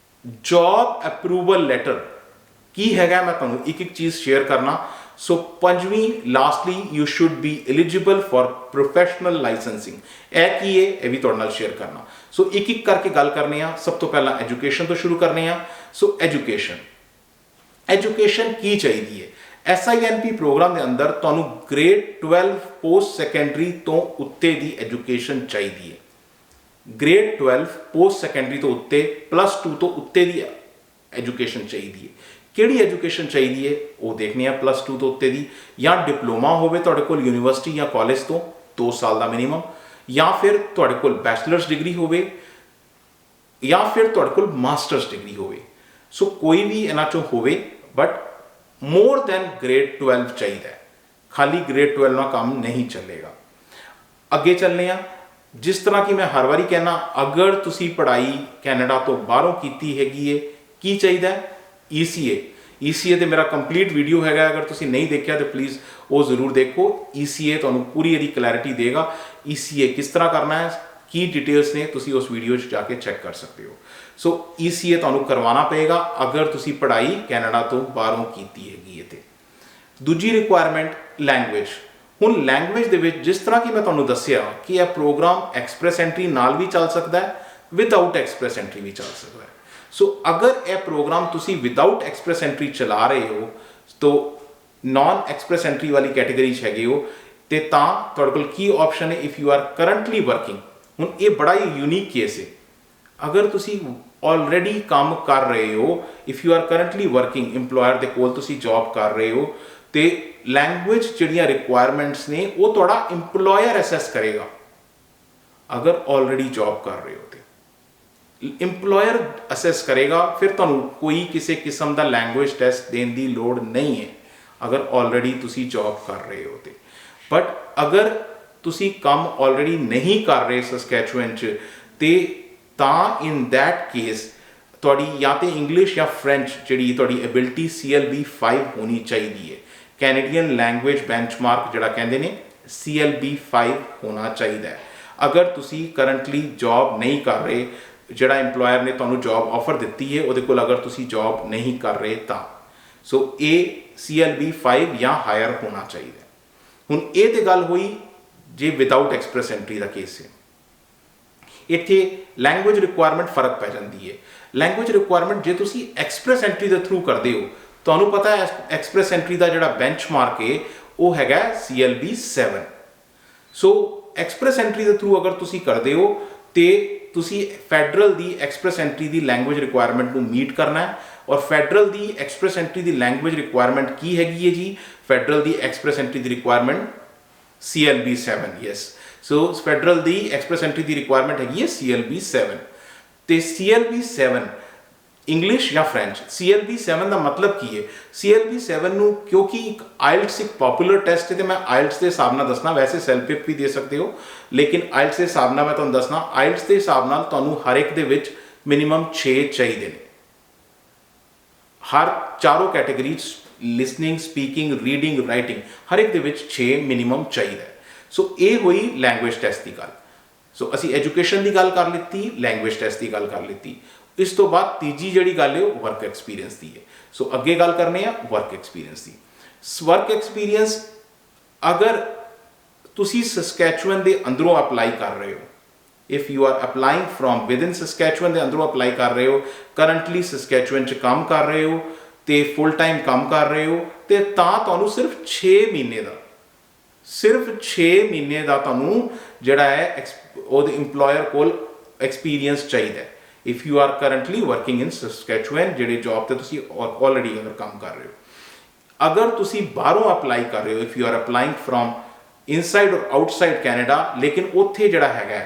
ਜੌਬ ਅਪਰੂਵਲ ਲੈਟਰ। ਕੀ ਹੈਗਾ ਮੈਂ ਤੁਹਾਨੂੰ ਇੱਕ ਚੀਜ਼ ਸ਼ੇਅਰ ਕਰਨਾ। ਸੋ ਪੰਜਵੀਂ lastly you should be eligible for professional licensing. ਇਹ ਕੀ ਹੈ ਇਹ ਵੀ ਤੁਹਾਡੇ ਨਾਲ ਸ਼ੇਅਰ ਕਰਨਾ। ਸੋ ਇੱਕ ਕਰਕੇ ਗੱਲ ਕਰਨੇ ਆ। ਸਭ ਤੋਂ ਪਹਿਲਾਂ ਐਜੂਕੇਸ਼ਨ ਤੋਂ ਸ਼ੁਰੂ ਕਰਨੇ ਆ। ਸੋ ਐਜੂਕੇਸ਼ਨ ਕੀ ਚਾਹੀਦੀ ਹੈ। SINP ਪ੍ਰੋਗਰਾਮ ਦੇ ਅੰਦਰ ਤੁਹਾਨੂੰ ਗ੍ਰੇਡ 12 ਪੋਸਟ ਸੈਕੰਡਰੀ ਤੋਂ ਉੱਤੇ ਦੀ ਐਜੂਕੇਸ਼ਨ ਚਾਹੀਦੀ ਹੈ। ਗ੍ਰੇਡ 12 ਪੋਸਟ ਸੈਕੰਡਰੀ ਤੋਂ ਉੱਤੇ, +2 ਤੋਂ ਉੱਤੇ ਦੀ ਐਜੂਕੇਸ਼ਨ ਚਾਹੀਦੀ ਹੈ। ਕਿਹੜੀ ਐਜੂਕੇਸ਼ਨ ਚਾਹੀਦੀ ਹੈ ਉਹ ਦੇਖਦੇ ਹਾਂ। +2 ਤੋਂ ਉੱਤੇ ਦੀ, ਜਾਂ ਡਿਪਲੋਮਾ ਹੋਵੇ ਤੁਹਾਡੇ ਕੋਲ ਯੂਨੀਵਰਸਿਟੀ ਜਾਂ ਕਾਲਜ ਤੋਂ 2 ਸਾਲ ਦਾ ਮਿਨੀਮਮ, ਜਾਂ ਫਿਰ ਤੁਹਾਡੇ ਕੋਲ ਬੈਚਲਰਸ ਡਿਗਰੀ ਹੋਵੇ, ਜਾਂ ਫਿਰ ਤੁਹਾਡੇ ਕੋਲ ਮਾਸਟਰਸ ਡਿਗਰੀ ਹੋਵੇ। ਸੋ ਕੋਈ ਵੀ ਇਹਨਾਂ ਚੋਂ ਹੋਵੇ, ਬਟ ਮੋਰ ਦੈਨ ਗ੍ਰੇਡ 12 ਚਾਹੀਦਾ ਹੈ। ਖਾਲੀ ਗ੍ਰੇਡ 12 ਨਾਲ ਕੰਮ ਨਹੀਂ ਚੱਲੇਗਾ। ਅੱਗੇ ਚੱਲਦੇ ਹਾਂ। ਜਿਸ ਤਰ੍ਹਾਂ ਕਿ ਮੈਂ ਹਰ ਵਾਰੀ ਕਹਿਣਾ, ਅਗਰ ਤੁਸੀਂ ਪੜ੍ਹਾਈ ਕੈਨੇਡਾ ਤੋਂ ਬਾਹਰੋਂ ਕੀਤੀ ਹੈਗੀ ਹੈ, ਕੀ ਚਾਹੀਦਾ ਹੈ? ECA ਤੇ ਮੇਰਾ ਕੰਪਲੀਟ ਵੀਡੀਓ ਹੈਗਾ, ਅਗਰ ਤੁਸੀਂ ਨਹੀਂ ਦੇਖਿਆ ਤਾਂ ਪਲੀਜ਼ ਉਹ ਜ਼ਰੂਰ ਦੇਖੋ। ECA ਤੁਹਾਨੂੰ ਪੂਰੀ ਇਹਦੀ ਕਲੈਰਿਟੀ ਦੇਗਾ। ECA ਕਿਸ ਤਰ੍ਹਾਂ ਕਰਨਾ ਹੈ, ਕੀ ਡਿਟੇਲਸ ਨੇ, ਤੁਸੀਂ ਉਸ ਵੀਡੀਓ 'ਚ ਜਾ ਕੇ ਚੈੱਕ ਕਰ ਸਕਦੇ ਹੋ। ਸੋ ECA ਤੁਹਾਨੂੰ ਕਰਵਾਉਣਾ ਪਏਗਾ ਅਗਰ ਤੁਸੀਂ ਪੜ੍ਹਾਈ ਕੈਨੇਡਾ ਤੋਂ ਬਾਹਰੋਂ ਕੀਤੀ ਹੈਗੀ ਹੈ। ਤੇ ਦੂਜੀ ਰਿਕੁਆਇਰਮੈਂਟ ਲੈਂਗੁਏਜ। ਹੁਣ ਲੈਂਗੁਏਜ ਦੇ ਵਿੱਚ ਜਿਸ ਤਰ੍ਹਾਂ ਕਿ ਮੈਂ ਤੁਹਾਨੂੰ ਦੱਸਿਆ ਕਿ ਇਹ ਪ੍ਰੋਗਰਾਮ ਐਕਸਪ੍ਰੈਸ ਐਂਟਰੀ ਨਾਲ ਵੀ ਚੱਲ ਸਕਦਾ ਹੈ, ਵਿਦਾਊਟ ਐਕਸਪ੍ਰੈਸ ਐਂਟਰੀ ਵੀ ਚੱਲ ਸਕਦਾ ਹੈ। ਸੋ ਅਗਰ ਇਹ ਪ੍ਰੋਗਰਾਮ ਤੁਸੀਂ ਵਿਦਾਊਟ ਐਕਸਪ੍ਰੈਸ ਐਂਟਰੀ ਚਲਾ ਰਹੇ ਹੋ ਤਾਂ ਨਾਨ ਐਕਸਪ੍ਰੈਸ ਐਂਟਰੀ ਵਾਲੀ ਕੈਟੇਗਰੀ 'ਚ ਹੈਗੇ ਹੋ, ਤੇ ਤਾਂ ਤੁਹਾਡੇ ਕੋਲ ਕੀ ਆਪਸ਼ਨ ਹੈ? If you are currently working. ਹੁਣ ਇਹ ਬੜਾ ਹੀ ਯੂਨੀਕ ਕੇਸ ਹੈ। ਅਗਰ ਤੁਸੀਂ ਆਲਰੇਡੀ ਕੰਮ ਕਰ ਰਹੇ ਹੋ, if you are currently working, employer ਦੇ ਕੋਲ ਤੁਸੀਂ ਜੌਬ ਕਰ ਰਹੇ ਹੋ, ਤੇ ਲੈਂਗੁਏਜ ਜਿਹੜੀਆਂ ਰਿਕੁਆਇਰਮੈਂਟਸ ਨੇ ਉਹ ਤੁਹਾਡਾ ਇੰਪਲੋਇਰ ਅਸੈਸ ਕਰੇਗਾ। ਅਗਰ ਆਲਰੇਡੀ ਜੌਬ ਕਰ ਰਹੇ ਹੋ ਤੇ ਇੰਪਲੋਇਰ ਅਸੈਸ ਕਰੇਗਾ, ਫਿਰ ਤੁਹਾਨੂੰ ਕੋਈ ਕਿਸੇ ਕਿਸਮ ਦਾ ਲੈਂਗੁਏਜ ਟੈਸਟ ਦੇਣ ਦੀ ਲੋੜ ਨਹੀਂ ਹੈ ਅਗਰ ਆਲਰੇਡੀ ਤੁਸੀਂ ਜੌਬ ਕਰ ਰਹੇ ਹੋ ਤੇ। ਬਟ ਅਗਰ ਤੁਸੀਂ ਕੰਮ ਆਲਰੇਡੀ ਨਹੀਂ ਕਰ ਰਹੇ ਸਸਕੈਚੁਅਨ 'ਚ, ਤੇ ਤਾਂ ਇਨ ਦੈਟ ਕੇਸ ਤੁਹਾਡੀ ਜਾਂ ਤੇ ਇੰਗਲਿਸ਼ ਜਾਂ ਫ੍ਰੈਂਚ ਜਿਹੜੀ ਤੁਹਾਡੀ ਐਬਿਲਿਟੀ CLB-5 ਹੋਣੀ ਚਾਹੀਦੀ ਹੈ। ਕੈਨੇਡੀਅਨ ਲੈਂਗੁਏਜ ਬੈਂਚਮਾਰਕ ਜਿਹੜਾ ਕਹਿੰਦੇ ਨੇ, CLB-5 ਹੋਣਾ ਚਾਹੀਦਾ ਹੈ। ਅਗਰ ਤੁਸੀਂ ਕਰੰਟਲੀ ਜੌਬ ਨਹੀਂ ਕਰ ਰਹੇ, ਜਿਹੜਾ ਇੰਪਲੋਇਰ ਨੇ ਤੁਹਾਨੂੰ ਜੌਬ ਆਫਰ ਦਿੱਤੀ ਹੈ ਉਹਦੇ ਕੋਲ ਅਗਰ ਤੁਸੀਂ ਜੌਬ ਨਹੀਂ ਕਰ ਰਹੇ ਤਾਂ, ਸੋ ਇਹ CLB-5 ਜਾਂ ਹਾਇਰ ਹੋਣਾ ਚਾਹੀਦਾ। ਹੁਣ ਇਹ ਤੇ ਗੱਲ ਹੋਈ ਜੇ ਵਿਦਆਊਟ ਐਕਸਪ੍ਰੈਸ ਐਂਟਰੀ ਦਾ ਕੇਸ ਹੈ। ਇੱਥੇ ਲੈਂਗੁਏਜ ਰਿਕੁਆਇਰਮੈਂਟ ਫਰਕ ਪੈ ਜਾਂਦੀ ਹੈ। ਲੈਂਗੁਏਜ ਰਿਕੁਆਇਰਮੈਂਟ ਜੇ ਤੁਸੀਂ ਐਕਸਪ੍ਰੈਸ ਐਂਟਰੀ ਦੇ ਥਰੂ ਕਰਦੇ ਹੋ, ਤੁਹਾਨੂੰ ਪਤਾ ਹੈ ਐਕਸਪ੍ਰੈਸ ਐਂਟਰੀ ਦਾ ਜਿਹੜਾ ਬੈਂਚਮਾਰਕ ਹੈ ਉਹ ਹੈਗਾ CLB 7। ਸੋ ਐਕਸਪ੍ਰੈਸ ਐਂਟਰੀ ਦੇ ਥਰੂ ਅਗਰ ਤੁਸੀਂ ਕਰਦੇ ਹੋ ਤੇ ਤੁਸੀਂ ਫੈਡਰਲ ਦੀ ਐਕਸਪ੍ਰੈਸ ਐਂਟਰੀ ਦੀ ਲੈਂਗੁਏਜ ਰਿਕੁਆਇਰਮੈਂਟ ਨੂੰ ਮੀਟ ਕਰਨਾ ਹੈ। ਔਰ ਫੈਡਰਲ ਦੀ ਐਕਸਪ੍ਰੈਸ ਐਂਟਰੀ ਦੀ ਲੈਂਗੁਏਜ ਰਿਕੁਆਇਰਮੈਂਟ ਕੀ ਹੈਗੀ ਹੈ ਜੀ? ਫੈਡਰਲ ਦੀ ਐਕਸਪ੍ਰੈਸ ਐਂਟਰੀ ਦੀ ਰਿਕੁਆਇਰਮੈਂਟ CLB 7, ਯੈਸ। ਸੋ ਫੈਡਰਲ ਦੀ ਐਕਸਪ੍ਰੈਸ ਐਂਟਰੀ ਦੀ ਰਿਕੁਆਇਰਮੈਂਟ ਹੈਗੀ ਹੈ CLB 7। ਤੇ CLB 7 ਇੰਗਲਿਸ਼ ਜਾਂ ਫ੍ਰੈਂਚ, CLB 7 ਦਾ ਮਤਲਬ ਕੀ ਹੈ? CLB 7 ਨੂੰ ਕਿਉਂਕਿ ਇੱਕ ਆਇਲਟਸ ਇੱਕ ਪਪੂਲਰ ਟੈਸਟ ਹੈ ਤੇ ਮੈਂ ਆਇਲਟਸ ਦੇ ਹਿਸਾਬ ਨਾਲ ਦੱਸਣਾ, ਵੈਸੇ ਸੈਲਫ ਪਿਪ ਵੀ ਦੇ ਸਕਦੇ ਹੋ, ਲੇਕਿਨ ਆਇਲਟਸ ਦੇ ਹਿਸਾਬ ਨਾਲ ਮੈਂ ਤੁਹਾਨੂੰ ਦੱਸਣਾ। ਆਇਲਟਸ ਦੇ ਹਿਸਾਬ ਨਾਲ ਤੁਹਾਨੂੰ ਹਰ ਇੱਕ ਦੇ ਵਿੱਚ ਮਿਨੀਮਮ 6 ਚਾਹੀਦੇ ਨੇ, ਹਰ ਚਾਰੋਂ category listening, speaking, reading, writing, ਹਰ ਇੱਕ ਦੇ ਵਿੱਚ 6 ਮਿਨੀਮਮ ਚਾਹੀਦਾ ਹੈ। ਸੋ ਇਹ ਹੋਈ ਲੈਂਗੁਏਜ ਟੈਸਟ ਦੀ ਗੱਲ। ਸੋ ਅਸੀਂ ਐਜੂਕੇਸ਼ਨ ਦੀ ਗੱਲ ਕਰ ਲਿੱਤੀ, ਲੈਂਗੁਏਜ ਟੈਸਟ ਦੀ ਗੱਲ ਕਰ ਲਿੱਤੀ। ਇਸ ਤੋਂ ਬਾਅਦ ਤੀਜੀ ਜਿਹੜੀ ਗੱਲ ਹੈ ਉਹ ਵਰਕ ਐਕਸਪੀਰੀਅੰਸ ਦੀ ਹੈ। ਸੋ ਅੱਗੇ ਗੱਲ ਕਰਨੇ ਆ ਵਰਕ ਐਕਸਪੀਰੀਅੰਸ ਦੀ। ਵਰਕ ਐਕਸਪੀਰੀਅੰਸ ਅਗਰ ਤੁਸੀਂ ਸਸਕੈਚੁਅਨ ਦੇ ਅੰਦਰੋਂ ਅਪਲਾਈ ਕਰ ਰਹੇ ਹੋ, if you R applying from within Saskatchewan ਦੇ ਅੰਦਰੋਂ ਅਪਲਾਈ ਕਰ ਰਹੇ ਹੋ, ਕਰੰਟਲੀ ਸਸਕੈਚੁਅਨ 'ਚ ਕੰਮ ਕਰ ਰਹੇ ਹੋ ਤੇ ਫੁੱਲ ਟਾਈਮ ਕੰਮ ਕਰ ਰਹੇ ਹੋ, ਤੇ ਤਾਂ ਤੁਹਾਨੂੰ ਸਿਰਫ 6 ਮਹੀਨੇ ਦਾ ਤੁਹਾਨੂੰ ਜਿਹੜਾ ਹੈ ਉਹਦੇ ਇੰਪਲੋਇਰ ਕੋਲ ਐਕਸਪੀਰੀਅੰਸ ਚਾਹੀਦਾ ਹੈ। If you are currently working in Saskatchewan, ਜਿਹੜੇ ਜੌਬ ਤੇ ਤੁਸੀਂ ਆਲਰੇਡੀ ਅਗਰ ਕੰਮ ਕਰ ਰਹੇ ਹੋ। ਅਗਰ ਤੁਸੀਂ ਬਾਹਰੋਂ ਅਪਲਾਈ ਕਰ ਰਹੇ ਹੋ, if you R applying from inside ਔਰ ਆਊਟਸਾਈਡ ਕੈਨੇਡਾ, ਲੇਕਿਨ ਉੱਥੇ ਜਿਹੜਾ ਹੈਗਾ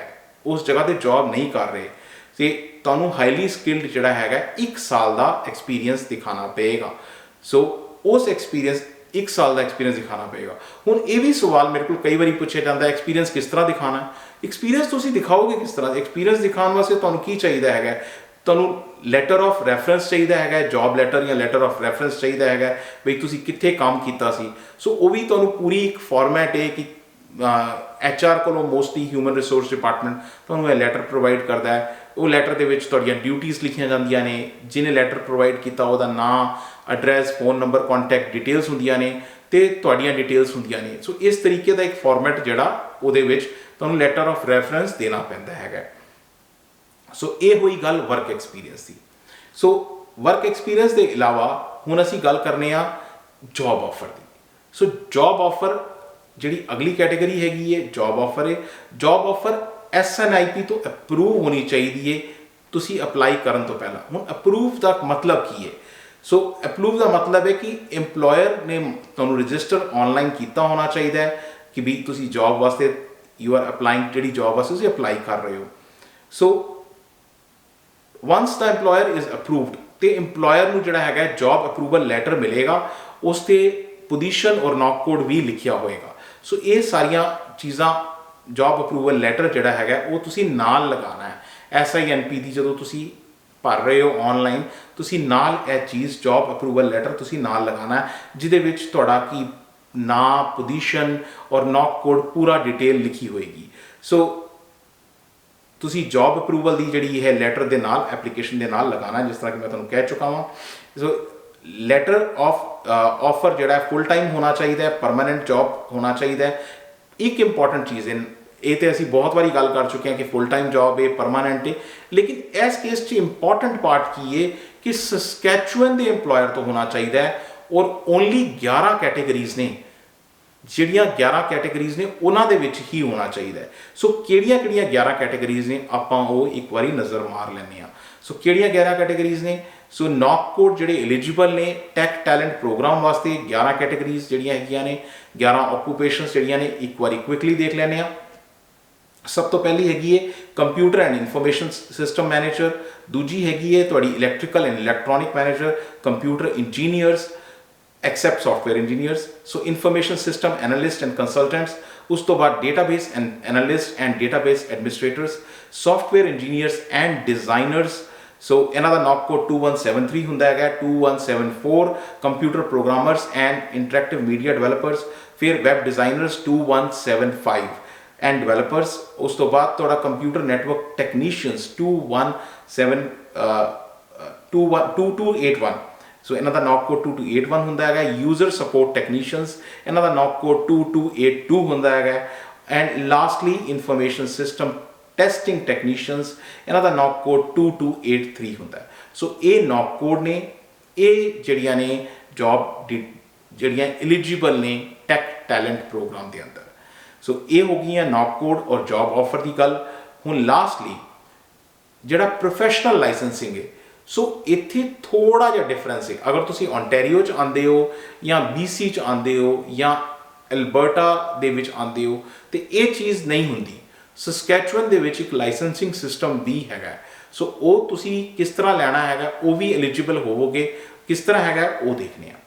ਉਸ ਜਗ੍ਹਾ ਤੇ ਜੌਬ ਨਹੀਂ ਕਰ ਰਹੇ, ਤੇ ਤੁਹਾਨੂੰ ਹਾਈਲੀ ਸਕਿਲਡ ਜਿਹੜਾ ਹੈਗਾ 1 ਸਾਲ ਦਾ ਐਕਸਪੀਰੀਅੰਸ ਦਿਖਾਣਾ ਪਏਗਾ। ਸੋ ਉਸ ਐਕਸਪੀਰੀਅੰਸ 1 ਸਾਲ ਦਾ ਐਕਸਪੀਰੀਅੰਸ ਦਿਖਾਣਾ ਪਏਗਾ। ਹੁਣ ਇਹ ਵੀ ਸਵਾਲ ਮੇਰੇ ਕੋਲ ਕਈ ਵਾਰੀ ਪੁੱਛਿਆ ਜਾਂਦਾ, ਐਕਸਪੀਰੀਅੰਸ ਕਿਸ ਤਰ੍ਹਾਂ ਦਿਖਾਣਾ ਹੈ? ਐਕਸਪੀਰੀਅੰਸ ਤੁਸੀਂ ਦਿਖਾਓਗੇ ਕਿਸ ਤਰ੍ਹਾਂ? ਐਕਸਪੀਰੀਅੰਸ ਦਿਖਾਉਣ ਵਾਸਤੇ ਤੁਹਾਨੂੰ ਕੀ ਚਾਹੀਦਾ ਹੈਗਾ? ਤੁਹਾਨੂੰ ਲੈਟਰ ਆਫ ਰੈਫਰੈਂਸ ਚਾਹੀਦਾ ਹੈਗਾ, ਜੌਬ ਲੈਟਰ ਜਾਂ ਲੈਟਰ ਆਫ ਰੈਫਰੈਂਸ ਚਾਹੀਦਾ ਹੈਗਾ ਬਈ ਤੁਸੀਂ ਕਿੱਥੇ ਕੰਮ ਕੀਤਾ ਸੀ। ਸੋ ਉਹ ਵੀ ਤੁਹਾਨੂੰ ਪੂਰੀ ਇੱਕ ਫਾਰਮੈਟ ਹੈ ਕਿ HR ਕੋਲੋਂ ਮੋਸਟਲੀ ਹਿਊਮਨ ਰਿਸੋਰਸ ਡਿਪਾਰਟਮੈਂਟ ਤੁਹਾਨੂੰ ਇਹ ਲੈਟਰ ਪ੍ਰੋਵਾਈਡ ਕਰਦਾ ਹੈ। ਉਹ ਲੈਟਰ ਦੇ ਵਿੱਚ ਤੁਹਾਡੀਆਂ ਡਿਊਟੀਜ਼ ਲਿਖੀਆਂ ਜਾਂਦੀਆਂ ਨੇ, ਜਿਹਨੇ ਲੈਟਰ ਪ੍ਰੋਵਾਈਡ ਕੀਤਾ ਉਹਦਾ ਨਾਂ, address, phone number, contact details ਹੁੰਦੀਆਂ ਨੇ ਤੇ ਤੁਹਾਡੀਆਂ ਡਿਟੇਲਸ ਹੁੰਦੀਆਂ ਨੇ। ਸੋ ਇਸ ਤਰੀਕੇ ਦਾ ਇੱਕ ਫਾਰਮੈਟ ਜਿਹੜਾ ਉਹਦੇ ਵਿੱਚ ਤੁਹਾਨੂੰ ਲੈਟਰ ਆਫ ਰੈਫਰੈਂਸ ਦੇਣਾ ਪੈਂਦਾ ਹੈਗਾ। ਸੋ ਇਹ ਹੋਈ ਗੱਲ ਵਰਕ ਐਕਸਪੀਰੀਅੰਸ ਦੀ। ਸੋ ਵਰਕ ਐਕਸਪੀਰੀਅੰਸ ਦੇ ਇਲਾਵਾ ਹੁਣ ਅਸੀਂ ਗੱਲ ਕਰਨੇ ਆ ਜੌਬ ਆਫਰ ਦੀ। ਸੋ ਜੌਬ ਆਫਰ ਜਿਹੜੀ ਅਗਲੀ ਕੈਟੇਗਰੀ ਹੈਗੀ ਹੈ, ਜੌਬ ਆਫਰ ਹੈ। ਜੌਬ ਆਫਰ SNIP ਤੋਂ ਅਪਰੂਵ ਹੋਣੀ ਚਾਹੀਦੀ ਹੈ ਤੁਸੀਂ ਅਪਲਾਈ ਕਰਨ ਤੋਂ ਪਹਿਲਾਂ। ਹੁਣ ਅਪਰੂਵ ਦਾ ਮਤਲਬ ਕੀ ਹੈ? ਸੋ ਅਪਰੂਵ ਦਾ ਮਤਲਬ ਹੈ ਕਿ ਇੰਪਲੋਇਰ ਨੇ ਤੁਹਾਨੂੰ ਰਜਿਸਟਰ ਆਨਲਾਈਨ ਕੀਤਾ ਹੋਣਾ ਚਾਹੀਦਾ ਹੈ ਕਿ ਵੀ ਤੁਸੀਂ ਜੌਬ ਵਾਸਤੇ ਯੂ ਆਰ ਅਪਲਾਈਂਗ, ਜਿਹੜੀ ਜੌਬ ਵਾਸਤੇ ਤੁਸੀਂ ਅਪਲਾਈ ਕਰ ਰਹੇ ਹੋ। ਸੋ ones the employer is approved, ਤੇ ਇੰਪਲੋਇਰ ਨੂੰ ਜਿਹੜਾ ਹੈਗਾ ਜੌਬ ਅਪਰੂਵਲ ਲੈਟਰ ਮਿਲੇਗਾ, ਉਸ ਤੇ ਪੋਜੀਸ਼ਨ ਔਰ ਨੌਕ ਕੋਡ ਵੀ ਲਿਖਿਆ ਹੋਏਗਾ। ਸੋ ਇਹ ਸਾਰੀਆਂ ਚੀਜ਼ਾਂ, ਜੌਬ ਅਪਰੂਵਲ ਲੈਟਰ ਜਿਹੜਾ ਹੈਗਾ ਉਹ ਤੁਸੀਂ ਨਾਲ ਲਗਾਉਣਾ ਹੈ। SINP ਦੀ ਜਦੋਂ ਤੁਸੀਂ ਭਰ ਰਹੇ ਹੋ ਆਨਲਾਈਨ, ਤੁਸੀਂ ਨਾਲ ਇਹ ਚੀਜ਼ ਜੌਬ ਅਪਰੂਵਲ ਲੈਟਰ ਤੁਸੀਂ ਨਾਲ ਲਗਾਉਣਾ ਹੈ, ਜਿਹਦੇ ਵਿੱਚ ਤੁਹਾਡਾ ਕੀ ਨਾਂ, ਪੋਜੀਸ਼ਨ ਔਰ ਨੌਕ ਕੋਡ ਪੂਰਾ ਡਿਟੇਲ ਲਿਖੀ ਹੋਏਗੀ। ਸੋ ਤੁਸੀਂ ਜੌਬ ਅਪਰੂਵਲ ਦੀ ਜਿਹੜੀ ਇਹ ਲੈਟਰ ਦੇ ਨਾਲ, ਐਪਲੀਕੇਸ਼ਨ ਦੇ ਨਾਲ ਲਗਾਉਣਾ, ਜਿਸ ਤਰ੍ਹਾਂ ਕਿ ਮੈਂ ਤੁਹਾਨੂੰ ਕਹਿ ਚੁੱਕਾ ਹਾਂ। ਸੋ ਲੈਟਰ ਆਫ ਆਫਰ ਜਿਹੜਾ ਫੁੱਲ ਟਾਈਮ ਹੋਣਾ ਚਾਹੀਦਾ ਹੈ, ਪਰਮਾਨੈਂਟ ਜੌਬ ਹੋਣਾ ਚਾਹੀਦਾ ਹੈ। ਇੱਕ ਇੰਪੋਰਟੈਂਟ ਚੀਜ਼ ਹੈ, ਇਹ ਤੇ ਅਸੀਂ ਬਹੁਤ ਵਾਰੀ ਗੱਲ ਕਰ ਚੁੱਕੇ ਹਾਂ ਕਿ ਫੁੱਲ ਟਾਈਮ ਜੌਬ ਹੈ, ਪਰਮਾਨੈਂਟ ਹੈ, ਲੇਕਿਨ ਇਸ ਕੇਸ 'ਚ ਇੰਪੋਰਟੈਂਟ ਪਾਰਟ ਕੀ ਹੈ ਕਿ ਸਸਕੈਚੁਅਨ ਦੇ ਇੰਪਲੋਇਰ ਤੋਂ ਹੋਣਾ ਚਾਹੀਦਾ ਹੈ। ਔਰ ਓਨਲੀ 11 ਕੈਟੇਗਰੀਜ਼ ਨੇ, ਜਿਹੜੀਆਂ 11 ਕੈਟੇਗਰੀਜ਼ ਨੇ ਉਹਨਾਂ ਦੇ ਵਿੱਚ ਹੀ ਹੋਣਾ ਚਾਹੀਦਾ ਹੈ। ਸੋ ਕਿਹੜੀਆਂ 11 ਕੈਟੇਗਰੀਜ਼ ਨੇ, ਆਪਾਂ ਉਹ ਇੱਕ ਵਾਰੀ ਨਜ਼ਰ ਮਾਰ ਲੈਂਦੇ ਹਾਂ। ਸੋ ਕਿਹੜੀਆਂ 11 ਕੈਟੇਗਰੀਜ਼ ਨੇ? ਸੋ ਨੌਕ ਕੋਡ ਜਿਹੜੇ ਐਲੀਜੀਬਲ ਨੇ ਟੈਕ ਟੈਲੈਂਟ ਪ੍ਰੋਗਰਾਮ ਵਾਸਤੇ 11 ਕੈਟੇਗਰੀਜ਼ ਜਿਹੜੀਆਂ ਹੈਗੀਆਂ ਨੇ, 11 ਆਕੂਪੇਸ਼ਨਸ ਜਿਹੜੀਆਂ ਨੇ, ਇੱਕ ਵਾਰੀ ਕੁਇਕਲੀ ਦੇਖ ਲੈਂਦੇ ਹਾਂ। ਸਭ ਤੋਂ ਪਹਿਲੀ ਹੈਗੀ ਹੈ computer and information system manager, ਦੂਜੀ ਹੈਗੀ ਹੈ ਤੁਹਾਡੀ electrical and electronic manager, computer engineers except software engineers, so information system analyst and consultants, ਉਸ ਤੋਂ ਬਾਅਦ database and analyst and database administrators, software engineers and designers, so ਇਹਨਾਂ ਦਾ ਨੌਕ ਕੋਡ 2173 ਹੁੰਦਾ ਹੈਗਾ। 2174 computer programmers and interactive media developers, ਫਿਰ web designers 2175 and developers, ਉਸ ਤੋਂ ਬਾਅਦ ਤੁਹਾਡਾ computer network technicians 2281 ਸੋ ਇਹਨਾਂ ਦਾ ਨੌਕ ਕੋਡ 2281 ਹੁੰਦਾ ਹੈਗਾ। ਯੂਜ਼ਰ ਸਪੋਰਟ ਟੈਕਨੀਸ਼ੀਅਨਸ, ਇਹਨਾਂ ਦਾ ਨੌਕ ਕੋਡ 2282 ਹੁੰਦਾ ਹੈਗਾ। And lastly information system testing technicians, ਇਹਨਾਂ ਦਾ ਨੌਕ ਕੋਡ 2283 ਹੁੰਦਾ ਹੈ। ਸੋ ਇਹ ਨੌਕ ਕੋਡ ਨੇ, ਇਹ ਜਿਹੜੀਆਂ ਨੇ ਜੌਬ ਜਿਹੜੀਆਂ ਐਲੀਜੀਬਲ ਨੇ ਟੈਕ ਟੈਲੈਂਟ ਪ੍ਰੋਗਰਾਮ ਦੇ ਅੰਦਰ। ਸੋ ਇਹ ਹੋ ਗਈਆਂ ਨੌਕ ਕੋਡ ਔਰ ਜੌਬ ਆਫਰ ਦੀ ਗੱਲ। ਹੁਣ ਲਾਸਟਲੀ ਜਿਹੜਾ ਪ੍ਰੋਫੈਸ਼ਨਲ ਲਾਇਸੈਂਸਿੰਗ ਹੈ, ਸੋ ਇੱਥੇ ਥੋੜਾ ਜਿਹਾ ਡਿਫਰੈਂਸ ਹੈ। ਅਗਰ ਤੁਸੀਂ ਓਨਟਾਰੀਓ 'ਚ ਆਉਂਦੇ ਹੋ ਜਾਂ BC 'ਚ ਆਉਂਦੇ ਹੋ ਜਾਂ ਐਲਬਰਟਾ ਦੇ ਵਿੱਚ ਆਉਂਦੇ ਹੋ ਤੇ ਇਹ ਚੀਜ਼ ਨਹੀਂ ਹੁੰਦੀ। ਸਸਕੈਚੁਅਨ ਦੇ ਵਿੱਚ ਇੱਕ ਲਾਇਸੈਂਸਿੰਗ ਸਿਸਟਮ ਵੀ ਹੈਗਾ। ਸੋ ਉਹ ਤੁਸੀਂ ਕਿਸ ਤਰ੍ਹਾਂ ਲੈਣਾ ਹੈਗਾ, ਉਹ ਵੀ ਐਲੀਜੀਬਲ ਹੋਵੋਗੇ, ਕਿਸ ਤਰ੍ਹਾਂ ਹੈਗਾ ਉਹ ਦੇਖਦੇ ਹਾਂ।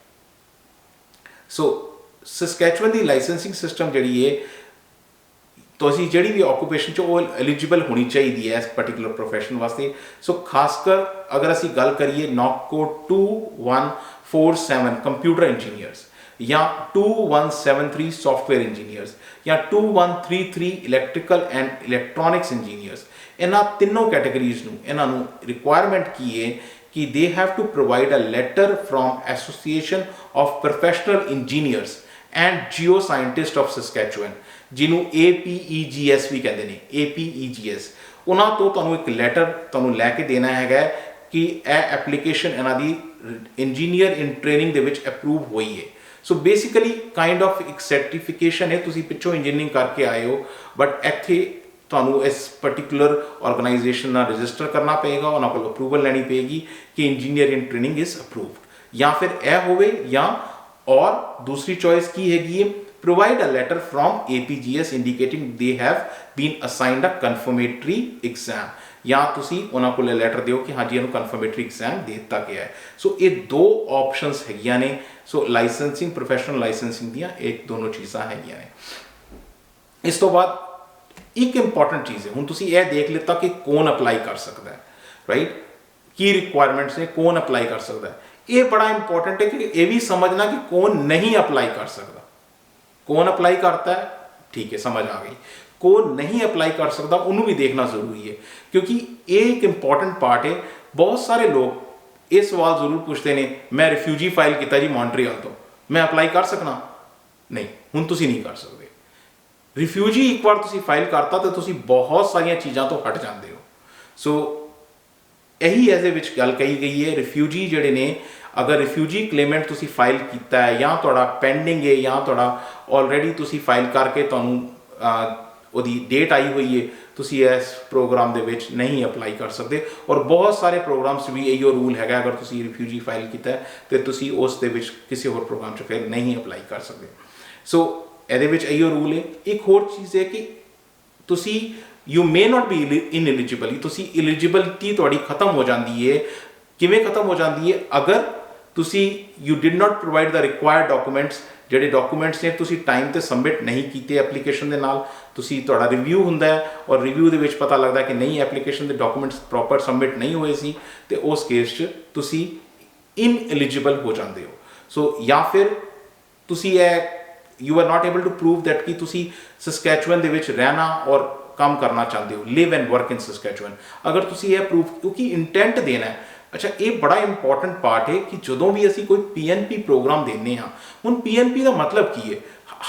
ਸੋ ਸਸਕੈਚੁਅਨ ਦੀ ਲਾਇਸੈਂਸਿੰਗ ਸਿਸਟਮ ਜਿਹੜੀ ਹੈ, ਤੁਸੀਂ ਜਿਹੜੀ ਵੀ ਆਕੂਪੇਸ਼ਨ 'ਚ ਉਹ ਐਲੀਜੀਬਲ ਹੋਣੀ ਚਾਹੀਦੀ ਹੈ ਇਸ ਪਾਰਟੀਕੂਲਰ ਪ੍ਰੋਫੈਸ਼ਨ ਵਾਸਤੇ। ਸੋ ਖਾਸ ਕਰ ਅਗਰ ਅਸੀਂ ਗੱਲ ਕਰੀਏ ਨੌਕ ਕੋਡ 2147 ਕੰਪਿਊਟਰ ਇੰਜੀਨੀਅਰਸ ਜਾਂ 2173 ਸੌਫਟਵੇਅਰ ਇੰਜੀਨੀਅਰਸ ਜਾਂ 2133 ਇਲੈਕਟ੍ਰੀਕਲ ਐਂਡ ਇਲੈਕਟ੍ਰੋਨਿਕਸ ਇੰਜੀਨੀਅਰਸ, ਇਹਨਾਂ ਤਿੰਨੋਂ ਕੈਟਾਗਰੀਜ਼ ਨੂੰ ਇਹਨਾਂ ਨੂੰ ਰਿਕੁਆਇਰਮੈਂਟ ਕੀ ਹੈ ਕਿ they have to provide a letter from Association of Professional Engineers and Geoscientists of Saskatchewan, ਜਿਹਨੂੰ APEGS ਵੀ ਕਹਿੰਦੇ ਨੇ, APEGS। ਉਹਨਾਂ ਤੋਂ ਤੁਹਾਨੂੰ ਇੱਕ ਲੈਟਰ ਤੁਹਾਨੂੰ ਲੈ ਕੇ ਦੇਣਾ ਹੈਗਾ ਕਿ ਇਹ ਐਪਲੀਕੇਸ਼ਨ ਇਹਨਾਂ ਦੀ ਇੰਜੀਨੀਅਰ ਇਨ ਟ੍ਰੇਨਿੰਗ ਦੇ ਵਿੱਚ ਅਪਰੂਵ ਹੋਈ ਹੈ। ਸੋ ਬੇਸਿਕਲੀ ਕਾਈਂਡ ਆਫ ਇੱਕ ਸਰਟੀਫਿਕੇਸ਼ਨ ਹੈ, ਤੁਸੀਂ ਪਿੱਛੋਂ ਇੰਜੀਨੀਅਰਿੰਗ ਕਰਕੇ ਆਏ ਹੋ ਬਟ ਇੱਥੇ ਤੁਹਾਨੂੰ ਇਸ ਪਾਰਟੀਕੂਲਰ ਆਰਗੇਨਾਈਜੇਸ਼ਨ ਨਾਲ ਰਜਿਸਟਰ ਕਰਨਾ ਪਏਗਾ, ਉਹਨਾਂ ਕੋਲ ਅਪਰੂਵਲ ਲੈਣੀ ਪਏਗੀ ਕਿ engineer in training is approved. ਜਾਂ ਫਿਰ ਇਹ ਹੋਵੇ ਜਾਂ ਔਰ ਦੂਸਰੀ ਚੋਇਸ ਕੀ ਹੈਗੀ ਹੈ, provide a letter from APGS indicating they have been assigned a confirmatory exam, ਜਾਂ ਤੁਸੀਂ ਉਹਨਾਂ ਕੋਲ ਲੈਟਰ ਦਿਓ ਕਿ ਹਾਂਜੀ ਇਹਨੂੰ ਕਨਫਰਮੇਟਰੀ ਐਗਜ਼ਾਮ ਦੇ ਦਿੱਤਾ ਗਿਆ ਹੈ। ਸੋ ਇਹ ਦੋ ਆਪਸ਼ਨਸ ਹੈਗੀਆਂ ਨੇ। ਸੋ ਲਾਇਸੈਂਸਿੰਗ, ਪ੍ਰੋਫੈਸ਼ਨਲ ਲਾਇਸੈਂਸਿੰਗ ਦੀਆਂ ਇਹ ਦੋਨੋਂ ਚੀਜ਼ਾਂ ਹੈਗੀਆਂ ਨੇ। ਇਸ ਤੋਂ ਬਾਅਦ ਇੱਕ ਇੰਪੋਰਟੈਂਟ ਚੀਜ਼ ਹੈ, ਹੁਣ ਤੁਸੀਂ ਇਹ ਦੇਖ ਲਿੱਤਾ ਕਿ ਕੌਣ ਅਪਲਾਈ ਕਰ ਸਕਦਾ ਹੈ, ਰਾਈਟ, ਕੀ ਰਿਕੁਆਇਰਮੈਂਟਸ ਨੇ, ਕੌਣ ਅਪਲਾਈ ਕਰ ਸਕਦਾ ਹੈ। ਇਹ ਬੜਾ ਇੰਪੋਰਟੈਂਟ ਹੈ ਕਿ ਇਹ ਵੀ ਸਮਝਣਾ ਕਿ ਕੌਣ ਨਹੀਂ ਅਪਲਾਈ ਕਰ ਸਕਦਾ। ਕੌਣ ਅਪਲਾਈ ਕਰਤਾ ਹੈ, ਠੀਕ ਹੈ, ਸਮਝ ਆ ਗਈ। ਕੌਣ ਨਹੀਂ ਅਪਲਾਈ ਕਰ ਸਕਦਾ ਉਹਨੂੰ ਵੀ ਦੇਖਣਾ ਜ਼ਰੂਰੀ ਹੈ, ਕਿਉਂਕਿ ਇਹ ਇੱਕ ਇੰਪੋਰਟੈਂਟ ਪਾਰਟ ਹੈ। ਬਹੁਤ ਸਾਰੇ ਲੋਕ ਇਹ ਸਵਾਲ ਜ਼ਰੂਰ ਪੁੱਛਦੇ ਨੇ, ਮੈਂ ਰਿਫਿਊਜੀ ਫਾਈਲ ਕੀਤਾ ਜੀ ਮੌਂਟਰੀਅਲ ਤੋਂ, ਮੈਂ ਅਪਲਾਈ ਕਰ ਸਕਣਾ? ਨਹੀਂ, ਹੁਣ ਤੁਸੀਂ ਨਹੀਂ ਕਰ ਸਕਦੇ। ਰਿਫਿਊਜੀ ਇੱਕ ਵਾਰ ਤੁਸੀਂ ਫਾਈਲ ਕਰਤਾ ਤਾਂ ਤੁਸੀਂ ਬਹੁਤ ਸਾਰੀਆਂ ਚੀਜ਼ਾਂ ਤੋਂ ਹਟ ਜਾਂਦੇ ਹੋ। ਸੋ ਇਹੀ ਇਹਦੇ ਵਿੱਚ ਗੱਲ ਕਹੀ ਗਈ ਹੈ, ਰਿਫਿਊਜੀ ਜਿਹੜੇ ਨੇ, ਅਗਰ ਰਿਫਿਊਜੀ ਕਲੇਮੈਂਟ ਤੁਸੀਂ ਫਾਈਲ ਕੀਤਾ ਹੈ ਜਾਂ ਤੁਹਾਡਾ ਪੈਂਡਿੰਗ ਹੈ ਜਾਂ ਤੁਹਾਡਾ ਆਲਰੇਡੀ ਤੁਸੀਂ ਫਾਈਲ ਕਰਕੇ ਤੁਹਾਨੂੰ ਉਹਦੀ ਡੇਟ ਆਈ ਹੋਈ ਹੈ, ਤੁਸੀਂ ਇਸ ਪ੍ਰੋਗਰਾਮ ਦੇ ਵਿੱਚ ਨਹੀਂ ਅਪਲਾਈ ਕਰ ਸਕਦੇ। ਔਰ ਬਹੁਤ ਸਾਰੇ ਪ੍ਰੋਗਰਾਮਸ ਵੀ ਇਹੋ ਰੂਲ ਹੈਗਾ, ਅਗਰ ਤੁਸੀਂ ਰਿਫਿਊਜੀ ਫਾਈਲ ਕੀਤਾ ਹੈ ਤੇ ਤੁਸੀਂ ਉਸ ਦੇ ਵਿੱਚ ਕਿਸੇ ਹੋਰ ਪ੍ਰੋਗਰਾਮ 'ਚ ਫਿਰ ਨਹੀਂ ਅਪਲਾਈ ਕਰ ਸਕਦੇ। ਸੋ ਇਹਦੇ ਵਿੱਚ ਇਹੋ ਰੂਲ ਹੈ। ਇੱਕ ਹੋਰ ਚੀਜ਼ ਹੈ ਕਿ ਤੁਸੀਂ ਯੂ ਮੇ ਨਾਟ ਬੀ ਇਨਐਲੀਜੀਬਲ, ਤੁਸੀਂ ਐਲੀਜੀਬਿਲਟੀ ਤੁਹਾਡੀ ਖਤਮ ਹੋ ਜਾਂਦੀ ਹੈ। ਕਿਵੇਂ ਖਤਮ ਹੋ ਜਾਂਦੀ ਹੈ? ਅਗਰ ਤੁਸੀਂ you did not provide the required documents, ਜਿਹੜੇ ਡਾਕੂਮੈਂਟਸ ਨੇ ਤੁਸੀਂ ਟਾਈਮ ਤੇ ਸਬਮਿਟ ਨਹੀਂ ਕੀਤੇ ਐਪਲੀਕੇਸ਼ਨ ਦੇ ਨਾਲ, ਤੁਸੀਂ ਤੁਹਾਡਾ ਰਿਵਿਊ ਹੁੰਦਾ ਹੈ ਔਰ ਰਿਵਿਊ ਦੇ ਵਿੱਚ ਪਤਾ ਲੱਗਦਾ ਕਿ ਨਹੀਂ ਐਪਲੀਕੇਸ਼ਨ ਦੇ ਡਾਕੂਮੈਂਟਸ ਪ੍ਰੋਪਰ ਸਬਮਿਟ ਨਹੀਂ ਹੋਏ ਸੀ, ਤੇ ਉਸ ਕੇਸ 'ਚ ਤੁਸੀਂ ਇਨਐਲੀਜੀਬਲ ਹੋ ਜਾਂਦੇ ਹੋ। ਸੋ ਜਾਂ ਫਿਰ ਤੁਸੀਂ you are not able to prove that ਕਿ ਤੁਸੀਂ ਸਸਕੈਚੁਅਨ ਦੇ ਵਿੱਚ ਰਹਿਣਾ ਔਰ ਕੰਮ ਕਰਨਾ ਚਾਹੁੰਦੇ ਹੋ, ਲਿਵ ਐਂਡ ਵਰਕ ਇਨ ਸਸਕੈਚੁਅਨ। ਅਗਰ ਤੁਸੀਂ ਇਹ ਪ੍ਰੂਫ, ਕਿਉਂਕਿ ਇੰਟੈਂਟ ਦੇਣਾ ਹੈ। ਅੱਛਾ, ਇਹ ਬੜਾ ਇੰਪੋਰਟੈਂਟ ਪਾਰਟ ਹੈ ਕਿ ਜਦੋਂ ਵੀ ਅਸੀਂ ਕੋਈ PNP ਪ੍ਰੋਗਰਾਮ ਦਿੰਦੇ ਹਾਂ, ਹੁਣ PNP ਦਾ ਮਤਲਬ ਕੀ ਹੈ?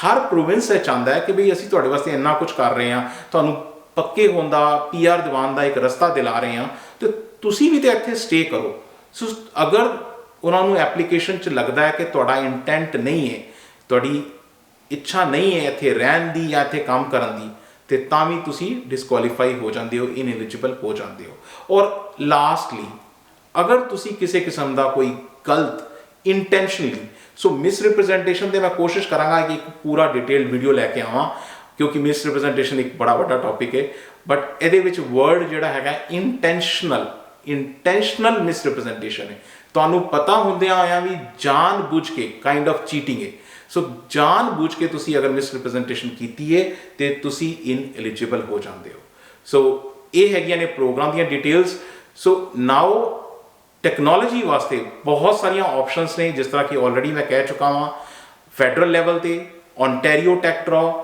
ਹਰ ਪ੍ਰੋਵਿੰਸ ਇਹ ਚਾਹੁੰਦਾ ਹੈ ਕਿ ਬਈ ਅਸੀਂ ਤੁਹਾਡੇ ਵਾਸਤੇ ਇੰਨਾ ਕੁਝ ਕਰ ਰਹੇ ਹਾਂ, ਤੁਹਾਨੂੰ ਪੱਕੇ ਹੋਣ ਦਾ, PR ਦਿਵਾਉਣ ਦਾ ਇੱਕ ਰਸਤਾ ਦਿਲਾ ਰਹੇ ਹਾਂ, ਤੇ ਤੁਸੀਂ ਵੀ ਤਾਂ ਇੱਥੇ ਸਟੇ ਕਰੋ। ਸੋ ਅਗਰ ਉਹਨਾਂ ਨੂੰ ਐਪਲੀਕੇਸ਼ਨ 'ਚ ਲੱਗਦਾ ਹੈ ਕਿ ਤੁਹਾਡਾ ਇੰਟੈਂਟ ਨਹੀਂ ਹੈ, ਤੁਹਾਡੀ ਇੱਛਾ ਨਹੀਂ ਹੈ ਇੱਥੇ ਰਹਿਣ ਦੀ ਜਾਂ ਇੱਥੇ ਕੰਮ ਕਰਨ ਦੀ, ਤੇ ਤਾਂ ਵੀ ਤੁਸੀਂ ਡਿਸਕੁਆਲੀਫਾਈ ਹੋ ਜਾਂਦੇ ਹੋ, ਇਨਐਲੀਜੀਬਲ ਹੋ ਜਾਂਦੇ ਹੋ। ਔਰ ਲਾਸਟਲੀ, ਅਗਰ ਤੁਸੀਂ ਕਿਸੇ ਕਿਸਮ ਦਾ ਕੋਈ ਗਲਤ ਇੰਟੈਂਸ਼ਨਲੀ, ਸੋ ਮਿਸਰਿਪ੍ਰੈਜ਼ੈਂਟੇਸ਼ਨ ਦੇ ਮੈਂ ਕੋਸ਼ਿਸ਼ ਕਰਾਂਗਾ ਕਿ ਇੱਕ ਪੂਰਾ ਡਿਟੇਲਡ ਵੀਡੀਓ ਲੈ ਕੇ ਆਵਾਂ, ਕਿਉਂਕਿ ਮਿਸਰਿਪ੍ਰੈਜ਼ੈਂਟੇਸ਼ਨ ਇੱਕ ਬੜਾ ਵੱਡਾ ਟੌਪਿਕ ਹੈ। ਬਟ ਇਹਦੇ ਵਿੱਚ ਵਰਡ ਜਿਹੜਾ ਹੈਗਾ ਇੰਟੈਂਸ਼ਨਲ ਮਿਸਰਿਪ੍ਰੈਜ਼ੈਂਟੇਸ਼ਨ ਹੈ। ਤੁਹਾਨੂੰ ਪਤਾ ਹੁੰਦਿਆਂ ਹੋਇਆਂ ਵੀ ਜਾਣ ਬੁੱਝ ਕੇ ਕਾਈਂਡ ਆਫ ਚੀਟਿੰਗ ਹੈ। ਸੋ ਜਾਣ ਬੁੱਝ ਕੇ ਤੁਸੀਂ ਅਗਰ ਮਿਸਰਿਪ੍ਰੈਜ਼ੈਂਟੇਸ਼ਨ ਕੀਤੀ ਹੈ ਤੇ ਤੁਸੀਂ ਇਨਐਲੀਜੀਬਲ ਹੋ ਜਾਂਦੇ ਹੋ। ਸੋ ਇਹ ਹੈਗੀਆਂ ਨੇ ਪ੍ਰੋਗਰਾਮ ਦੀਆਂ ਡਿਟੇਲਸ। ਸੋ ਨਾਓ ਟੈਕਨੋਲੋਜੀ ਵਾਸਤੇ ਬਹੁਤ ਸਾਰੀਆਂ ਆਪਸ਼ਨਸ ਨੇ, ਜਿਸ ਤਰ੍ਹਾਂ ਕਿ ਆਲਰੇਡੀ ਮੈਂ ਕਹਿ ਚੁੱਕਾ ਹਾਂ। ਫੈਡਰਲ ਲੈਵਲ ਤੇ Ontario tech draw,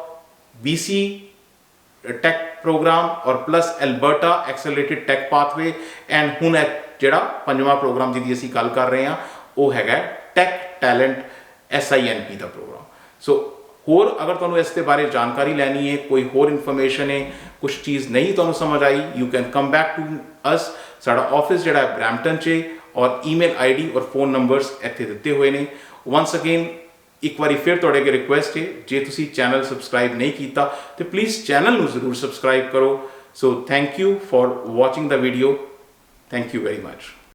BC tech program ਔਰ plus Alberta accelerated tech pathway, and ਹੁਣ ਜਿਹੜਾ ਪੰਜਵਾਂ ਪ੍ਰੋਗਰਾਮ ਜਿਹਦੀ ਅਸੀਂ ਗੱਲ ਕਰ ਰਹੇ ਹਾਂ ਉਹ ਹੈਗਾ ਟੈਕ ਟੈਲੈਂਟ SINP ਦਾ ਪ੍ਰੋਗਰਾਮ। ਸੋ ਹੋਰ ਅਗਰ ਤੁਹਾਨੂੰ ਇਸ ਦੇ ਬਾਰੇ ਜਾਣਕਾਰੀ ਲੈਣੀ ਹੈ, ਕੋਈ ਹੋਰ ਇਨਫੋਰਮੇਸ਼ਨ ਹੈ, ਕੁਝ ਚੀਜ਼ ਨਹੀਂ ਤੁਹਾਨੂੰ ਸਮਝ ਆਈ, you can come back to us. ਸਾਡਾ ਆਫਿਸ ਜਿਹੜਾ ਹੈ ਬਰੈਂਪਟਨ 'ਚ, ਔਰ ਈਮੇਲ ID ਔਰ ਫੋਨ ਨੰਬਰਸ ਇੱਥੇ ਦਿੱਤੇ ਹੋਏ ਨੇ। ਵਾਂਸ ਅਗੇਨ ਇੱਕ ਵਾਰੀ ਫਿਰ ਤੁਹਾਡੇ ਅੱਗੇ ਰਿਕੁਐਸਟ ਹੈ, ਜੇ ਤੁਸੀਂ ਚੈਨਲ ਸਬਸਕ੍ਰਾਈਬ ਨਹੀਂ ਕੀਤਾ ਤੇ ਪਲੀਜ਼ ਚੈਨਲ ਨੂੰ ਜ਼ਰੂਰ ਸਬਸਕ੍ਰਾਈਬ ਕਰੋ। So thank you for watching the video. Thank you very much.